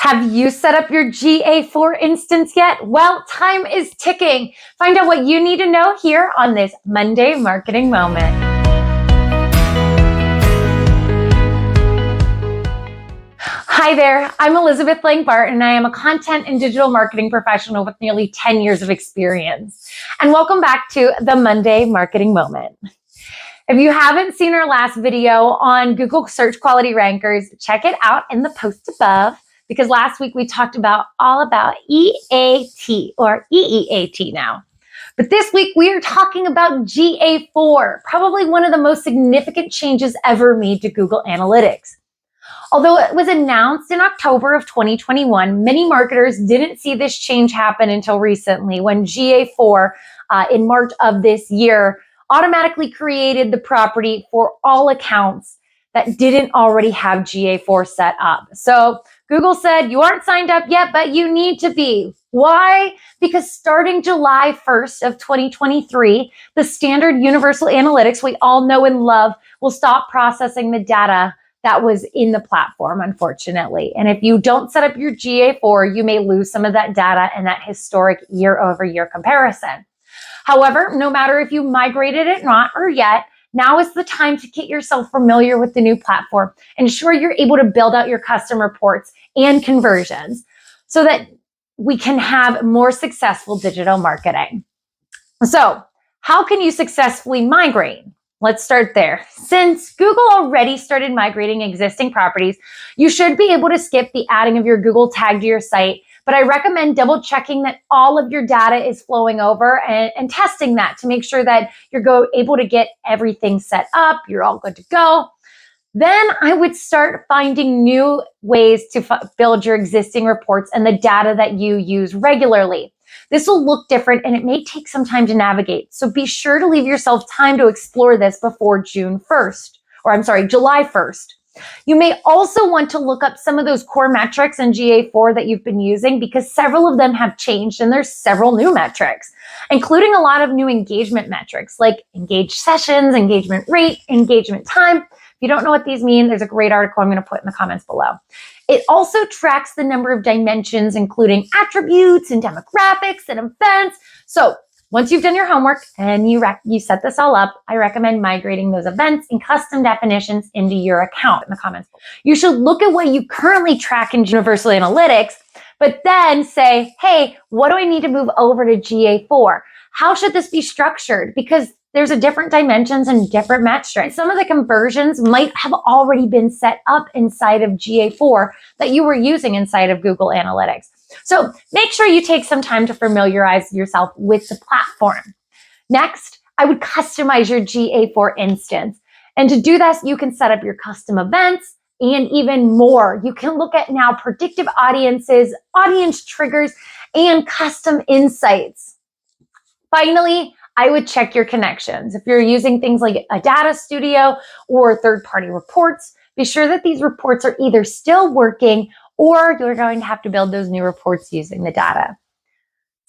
Have you set up your GA4 instance yet? Well, time is ticking. Find out what you need to know here on this Monday Marketing Moment. Hi there, I'm Elizabeth Lang-Barton, and I am a content and digital marketing professional with nearly 10 years of experience. And welcome back to the Monday Marketing Moment. If you haven't seen our last video on Google Search Quality Rankers, check it out in the post above, because last week we talked all about EAT or EEAT now. But this week we are talking about GA4, probably one of the most significant changes ever made to Google Analytics. Although it was announced in October of 2021, many marketers didn't see this change happen until recently, when GA4 in March of this year automatically created the property for all accounts that didn't already have GA4 set up. So Google said, you aren't signed up yet, but you need to be. Why? Because starting July 1st of 2023, the standard universal analytics we all know and love will stop processing the data that was in the platform, unfortunately. And if you don't set up your GA4, you may lose some of that data and that historic year-over-year comparison. However, no matter if you migrated it not or yet, now is the time to get yourself familiar with the new platform. Ensure you're able to build out your custom reports and conversions so that we can have more successful digital marketing. So, how can you successfully migrate? Let's start there. Since Google already started migrating existing properties, you should be able to skip the adding of your Google tag to your site, but I recommend double checking that all of your data is flowing over and testing that to make sure that you're able to get everything set up, you're all good to go. Then I would start finding new ways to build your existing reports and the data that you use regularly. This will look different and it may take some time to navigate. So be sure to leave yourself time to explore this before July 1st. You may also want to look up some of those core metrics in GA4 that you've been using, because several of them have changed and there's several new metrics, including a lot of new engagement metrics like engaged sessions, engagement rate, engagement time. If you don't know what these mean, there's a great article I'm going to put in the comments below. It also tracks the number of dimensions, including attributes and demographics and events. So once you've done your homework and you set this all up, I recommend migrating those events and custom definitions into your account in the comments. You should look at what you currently track in Universal Analytics, but then say, hey, what do I need to move over to GA4? How should this be structured? Because there's a different dimensions and different metrics. Some of the conversions might have already been set up inside of GA4 that you were using inside of Google Analytics. So make sure you take some time to familiarize yourself with the platform. Next, I would customize your GA4 instance. And to do this, you can set up your custom events and even more. You can look at now predictive audiences, audience triggers, and custom insights. Finally, I would check your connections. If you're using things like a data studio or third-party reports, be sure that these reports are either still working or you're going to have to build those new reports using the data.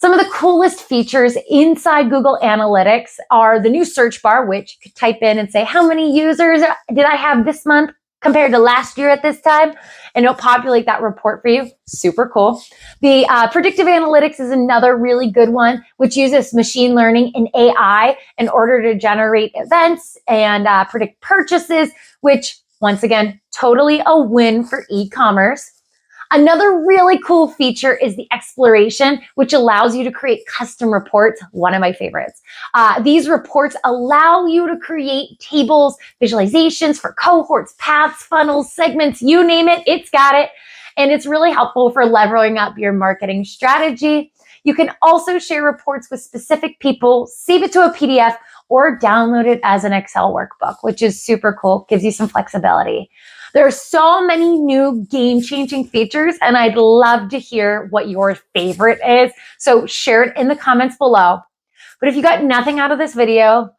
Some of the coolest features inside Google Analytics are the new search bar, which you could type in and say, how many users did I have this month compared to last year at this time? And it'll populate that report for you. Super cool. The predictive analytics is another really good one, which uses machine learning and AI in order to generate events and predict purchases, which once again, totally a win for e-commerce. Another really cool feature is the exploration, which allows you to create custom reports, one of my favorites. These reports allow you to create tables, visualizations for cohorts, paths, funnels, segments, you name it, it's got it. And it's really helpful for leveling up your marketing strategy. You can also share reports with specific people, save it to a PDF, or download it as an Excel workbook, which is super cool, gives you some flexibility. There are so many new game-changing features, and I'd love to hear what your favorite is. So share it in the comments below. But if you got nothing out of this video,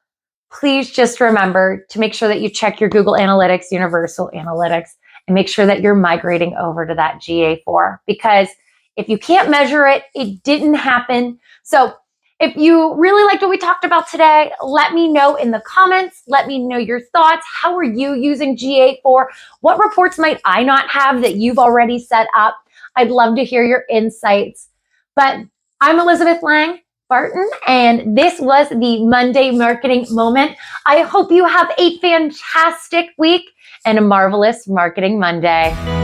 please just remember to make sure that you check your Google Analytics, Universal Analytics, and make sure that you're migrating over to that GA4. Because if you can't measure it, it didn't happen. So if you really liked what we talked about today, let me know in the comments. Let me know your thoughts. How are you using GA4? What reports might I not have that you've already set up? I'd love to hear your insights. But I'm Elizabeth Lang Barton, and this was the Monday Marketing Moment. I hope you have a fantastic week and a marvelous Marketing Monday.